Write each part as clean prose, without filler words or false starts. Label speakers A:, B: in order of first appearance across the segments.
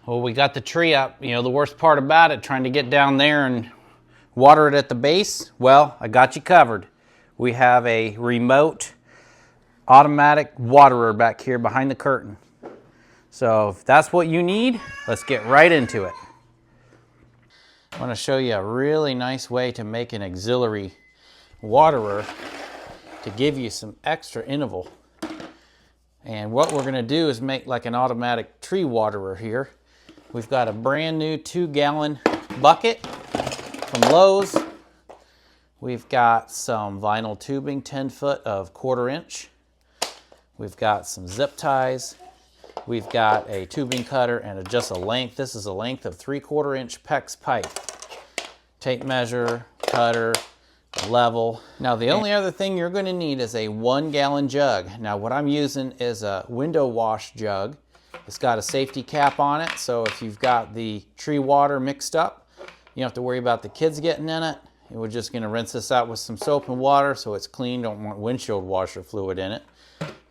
A: Well, we got the tree up. You know, the worst part about it, trying to get down there and water it at the base, well, I got you covered. We have a remote automatic waterer back here behind the curtain. So if that's what you need, let's get right into it. I want to show you a really nice way to make an auxiliary waterer to give you some extra interval. And what we're going to do is make like an automatic tree waterer here. We've got a brand new 2-gallon bucket from Lowe's. We've got some vinyl tubing, 10 foot of 1/4 inch. We've got some zip ties. We've got a tubing cutter and just a length. This is a length of 3/4 inch PEX pipe. Tape measure, cutter, level. Now the only other thing you're going to need is a 1-gallon jug. Now what I'm using is a window wash jug. It's got a safety cap on it, so if you've got the tree water mixed up, you don't have to worry about the kids getting in it. We're just going to rinse this out with some soap and water so it's clean. Don't want windshield washer fluid in it.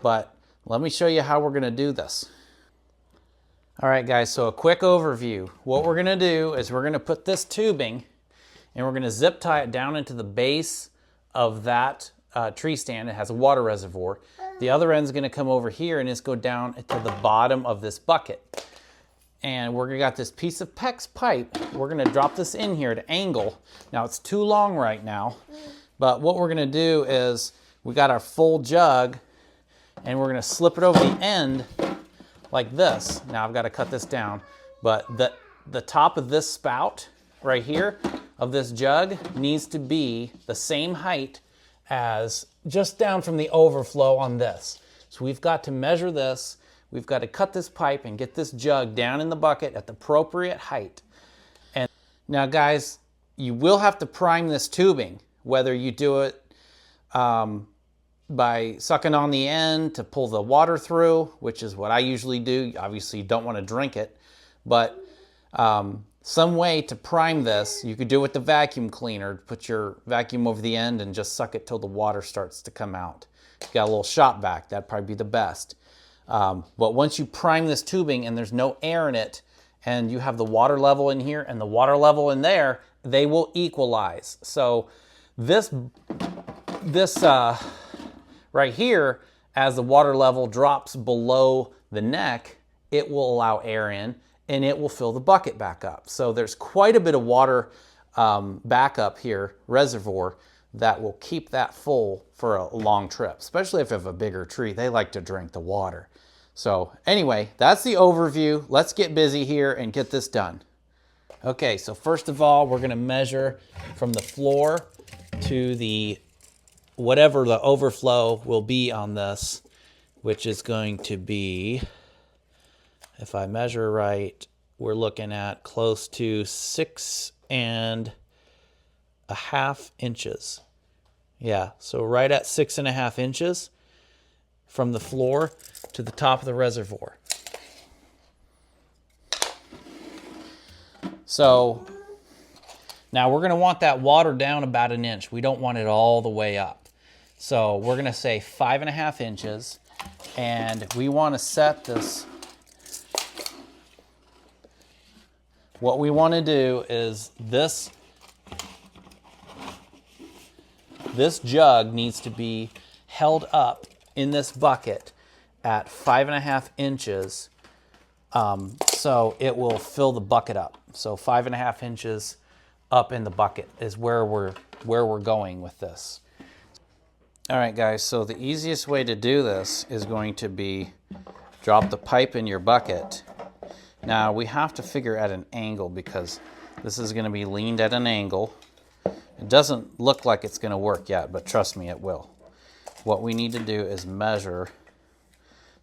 A: But let me show you how we're going to do this. All right, guys, so a quick overview. What we're going to do is we're going to put this tubing and we're going to zip tie it down into the base of that tree stand. It has a water reservoir. The other end's going to come over here and just go down to the bottom of this bucket. And we're got this piece of PEX pipe. We're going to drop this in here to angle. Now it's too long right now, but what we're going to do is we got our full jug and we're going to slip it over the end like this. Now I've got to cut this down, but the top of this spout right here of this jug needs to be the same height as just down from the overflow on this. So we've got to measure this. We've got to cut this pipe and get this jug down in the bucket at the appropriate height. And now guys, you will have to prime this tubing, whether you do it by sucking on the end to pull the water through, which is what I usually do. Obviously you don't want to drink it, but some way to prime this, you could do it with the vacuum cleaner. Put your vacuum over the end and just suck it till the water starts to come out. You got a little shot vac, that'd probably be the best. But once you prime this tubing and there's no air in it, and you have the water level in here and the water level in there, they will equalize. So this right here, as the water level drops below the neck, it will allow air in and it will fill the bucket back up. So there's quite a bit of water backup here, reservoir, that will keep that full for a long trip, especially if you have a bigger tree. They like to drink the water. So anyway, that's the overview. Let's get busy here and get this done. Okay, so first of all, we're going to measure from the floor to the whatever the overflow will be on this, which is going to be, if I measure right, we're looking at close to 6.5 inches. Yeah, so right at 6.5 inches from the floor to the top of the reservoir. So now we're going to want that water down about 1 inch. We don't want it all the way up. So we're going to say 5.5 inches, and we want to set this. What we want to do is this jug needs to be held up in this bucket at 5.5 inches, so it will fill the bucket up. So 5.5 inches up in the bucket is where we're going with this. All right, guys, so the easiest way to do this is going to be drop the pipe in your bucket. Now we have to figure at an angle because this is going to be leaned at an angle. It doesn't look like it's going to work yet, but trust me, it will. What we need to do is measure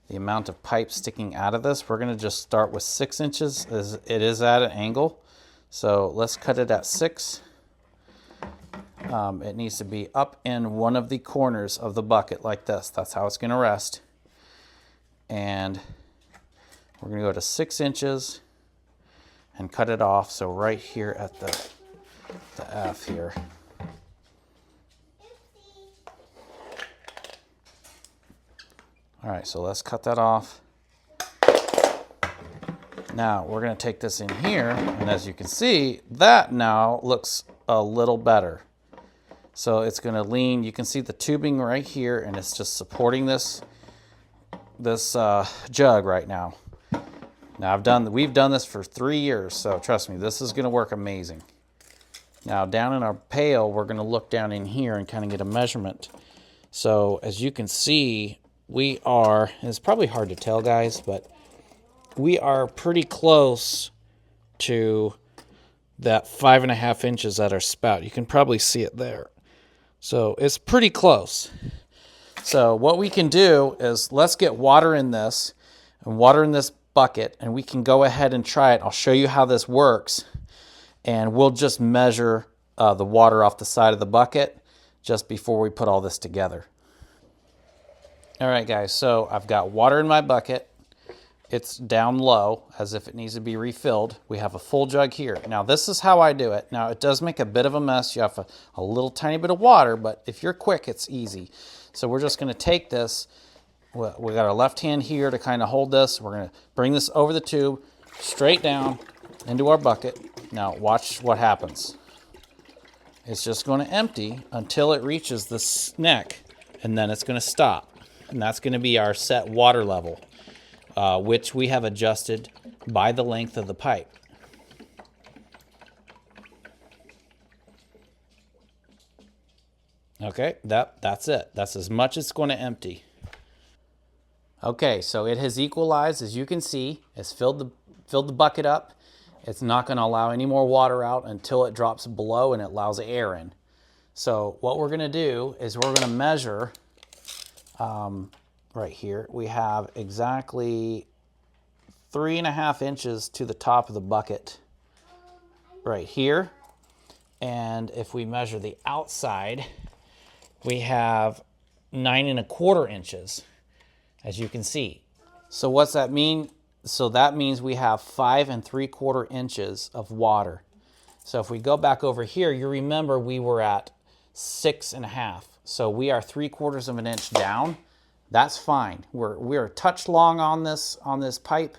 A: the amount of pipe sticking out of this. We're going to just start with 6 inches, as it is at an angle. So let's cut it at 6. It needs to be up in one of the corners of the bucket like this. That's how it's going to rest. And we're going to go to 6 inches and cut it off. So right here at the F here. All right, so let's cut that off. Now we're going to take this in here, and as you can see, that now looks a little better. So it's going to lean. You can see the tubing right here, and it's just supporting this jug right now. Now we've done this for 3 years, so trust me, this is going to work amazing. Now down in our pail, we're going to look down in here and kind of get a measurement. So as you can see, we are, it's probably hard to tell, guys, but we are pretty close to that 5.5 inches at our spout. You can probably see it there. So it's pretty close. So what we can do is let's get water in this and water in this bucket, and we can go ahead and try it. I'll show you how this works, and we'll just measure the water off the side of the bucket just before we put all this together. All right, guys, so I've got water in my bucket. It's down low as if it needs to be refilled. We have a full jug here. Now this is how I do it. Now it does make a bit of a mess. You have a little tiny bit of water, but if you're quick, it's easy. So we're just gonna take this. We got our left hand here to kind of hold this. We're gonna bring this over the tube, straight down into our bucket. Now watch what happens. It's just gonna empty until it reaches this neck, and then it's gonna stop. And that's gonna be our set water level. Which we have adjusted by the length of the pipe. Okay, that's it. That's as much as it's going to empty. Okay, so it has equalized, as you can see. It's filled the bucket up. It's not going to allow any more water out until it drops below and it allows air in. So what we're going to do is we're going to measure right here. We have exactly 3.5 inches to the top of the bucket right here. And if we measure the outside, we have 9.25 inches, as you can see. So what's that mean? So that means we have 5.75 inches of water. So if we go back over here, you remember we were at 6.5. So we are 3/4 of an inch down. That's fine. We're a touch long on this pipe.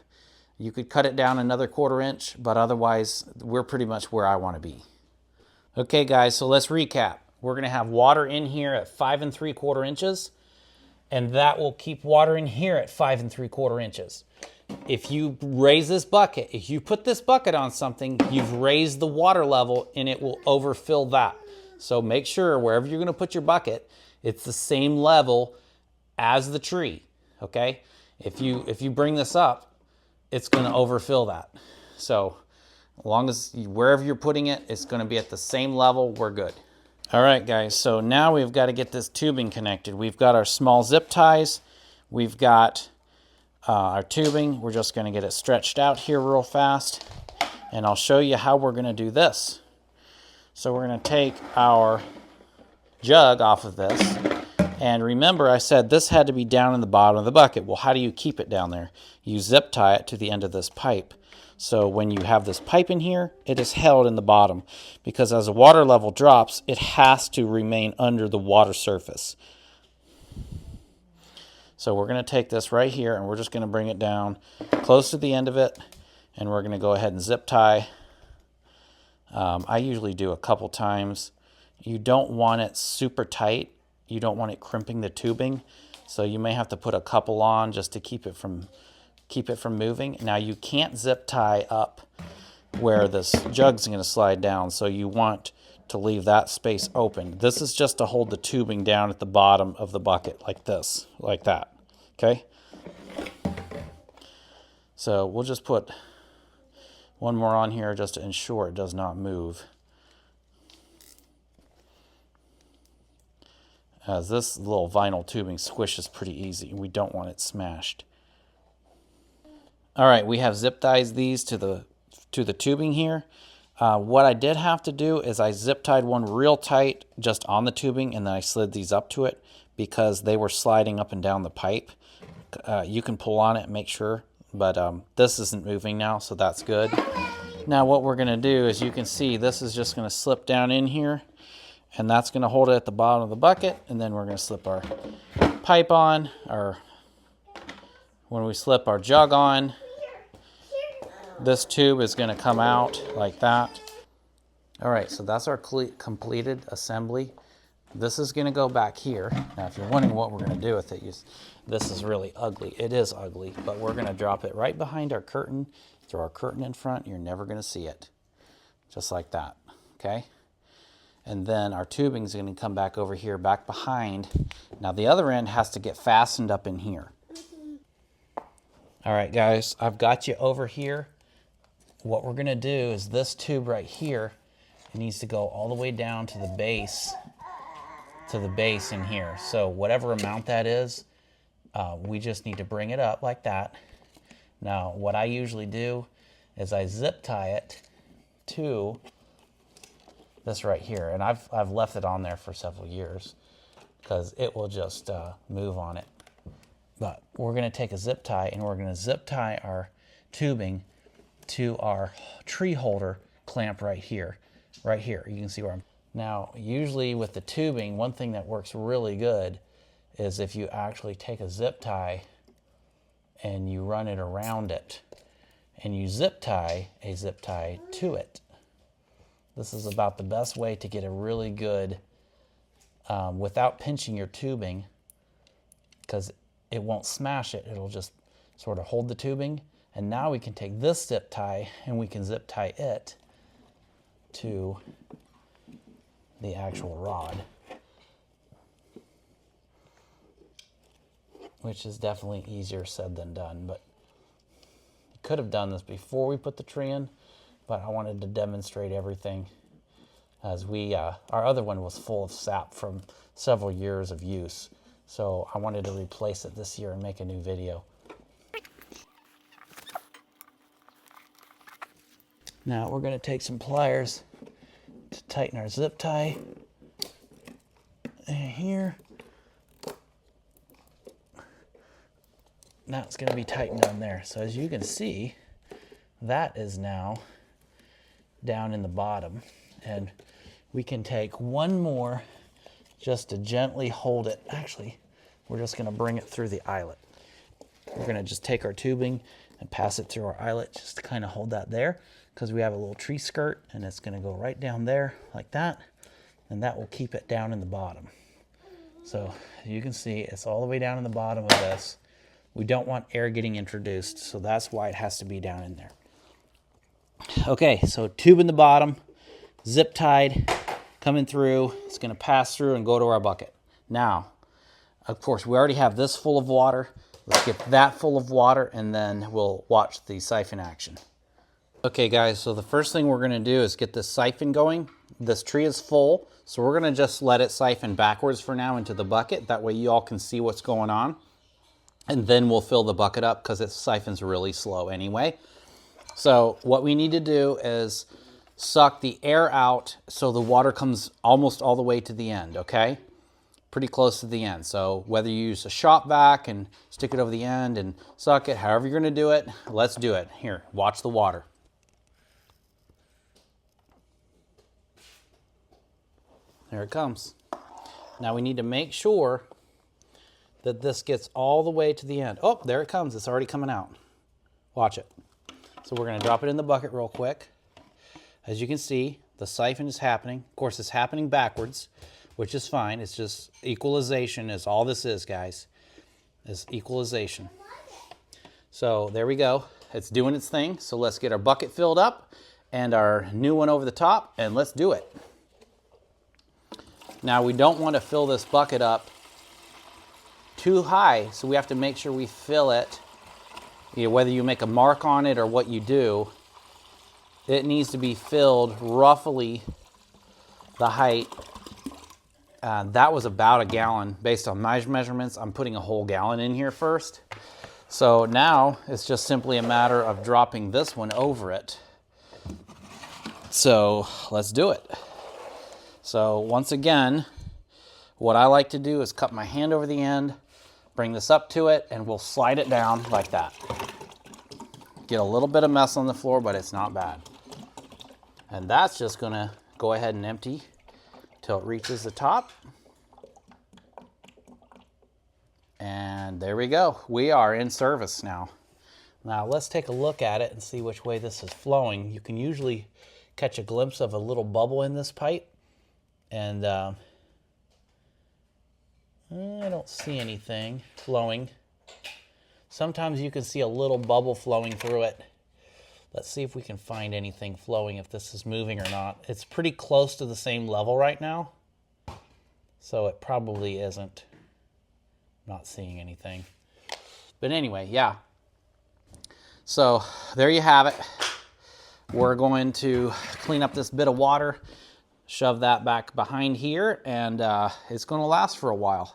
A: You could cut it down another 1/4 inch, but otherwise we're pretty much where I want to be. Okay guys, so let's recap. We're gonna have water in here at 5.75 inches, and that will keep water in here at 5.75 inches. If you raise this bucket, if you put this bucket on something, you've raised the water level and it will overfill that. So make sure wherever you're gonna put your bucket, it's the same level as the tree, okay? If you bring this up, it's gonna overfill that. So as long as wherever you're putting it, it's gonna be at the same level, we're good. All right, guys, so now we've got to get this tubing connected. We've got our small zip ties. We've got our tubing. We're just gonna get it stretched out here real fast, and I'll show you how we're gonna do this. So we're gonna take our jug off of this. And remember, I said this had to be down in the bottom of the bucket. Well, how do you keep it down there? You zip tie it to the end of this pipe. So when you have this pipe in here, it is held in the bottom, because as the water level drops, it has to remain under the water surface. So we're going to take this right here, and we're just going to bring it down close to the end of it, and we're going to go ahead and zip tie. I usually do a couple times. You don't want it super tight. You don't want it crimping the tubing, so you may have to put a couple on just to keep it from moving. Now you can't zip tie up where this jug's going to slide down, so you want to leave that space open. This is just to hold the tubing down at the bottom of the bucket like this, like that, okay? So we'll just put one more on here just to ensure it does not move. As this little vinyl tubing squishes pretty easy, and we don't want it smashed. All right, we have zip ties these to the tubing here. What I did have to do is I zip tied one real tight just on the tubing, and then I slid these up to it because they were sliding up and down the pipe. You can pull on it and make sure, but this isn't moving now, so that's good. Now what we're gonna do is, you can see this is just gonna slip down in here, and that's gonna hold it at the bottom of the bucket, and then we're gonna slip our pipe on, or when we slip our jug on, This tube is going to come out like that. All right, so that's our completed assembly. This is going to go back here. Now, if you're wondering what we're going to do with it, this is really ugly. It is ugly, but we're going to drop it right behind our curtain, throw our curtain in front. You're never going to see it. Just like that, okay? And then our tubing is going to come back over here, back behind. Now, the other end has to get fastened up in here. All right, guys, I've got you over here. What we're going to do is this tube right here, it needs to go all the way down to the base in here. So whatever amount that is, we just need to bring it up like that. Now, what I usually do is I zip tie it to this right here. And I've left it on there for several years because it will just move on it. But we're going to take a zip tie and we're going to zip tie our tubing to our tree holder clamp right here. Right here, you can see where I'm. Now, usually with the tubing, one thing that works really good is if you actually take a zip tie and you run it around it and you zip tie a zip tie to it. This is about the best way to get a really good, without pinching your tubing, because it won't smash it. It'll just sort of hold the tubing. And now we can take this zip tie and we can zip tie it to the actual rod, which is definitely easier said than done. But you could have done this before we put the tree in, but I wanted to demonstrate everything as our other one was full of sap from several years of use. So I wanted to replace it this year and make a new video. Now we're going to take some pliers to tighten our zip tie here. Now it's going to be tightened on there. So as you can see, that is now down in the bottom. And we can take one more just to gently hold it. Actually, we're just going to bring it through the eyelet. We're going to just take our tubing and pass it through our eyelet just to kind of hold that there, because we have a little tree skirt and it's going to go right down there like that, and that will keep it down in the bottom. So you can see it's all the way down in the bottom of this. We don't want air getting introduced, so that's why it has to be down in there. Okay, so tube in the bottom, zip tied, coming through. It's going to pass through and go to our bucket. Now, of course, we already have this full of water. Let's get that full of water and then we'll watch the siphon action. Okay guys, so the first thing we're going to do is get this siphon going. This tree is full, so we're going to just let it siphon backwards for now into the bucket. That way you all can see what's going on. And then we'll fill the bucket up because it siphons really slow anyway. So what we need to do is suck the air out so the water comes almost all the way to the end, okay? Pretty close to the end. So whether you use a shop vac and stick it over the end and suck it, however you're going to do it, let's do it. Here, watch the water. There it comes. Now we need to make sure that this gets all the way to the end. Oh, there it comes. It's already coming out. Watch it. So we're going to drop it in the bucket real quick. As you can see, the siphon is happening. Of course, it's happening backwards, which is fine. It's just equalization is all this is, guys, is equalization. So there we go. It's doing its thing. So let's get our bucket filled up and our new one over the top, and let's do it. Now we don't want to fill this bucket up too high, so we have to make sure we fill it. You know, whether you make a mark on it or what you do, it needs to be filled roughly the height. That was about a gallon based on my measurements. I'm putting a whole gallon in here first. So now it's just simply a matter of dropping this one over it. So let's do it. So once again, what I like to do is cut my hand over the end, bring this up to it, and we'll slide it down like that. Get a little bit of mess on the floor, but it's not bad. And that's just gonna go ahead and empty till it reaches the top. And there we go. We are in service now. Now let's take a look at it and see which way this is flowing. You can usually catch a glimpse of a little bubble in this pipe, and I don't see anything flowing. Sometimes you can see a little bubble flowing through it. Let's see if we can find anything flowing, if this is moving or not. It's pretty close to the same level right now, so it probably isn't. Not seeing anything. But anyway, yeah. So there you have it. We're going to clean up this bit of water, shove that back behind here, and it's going to last for a while.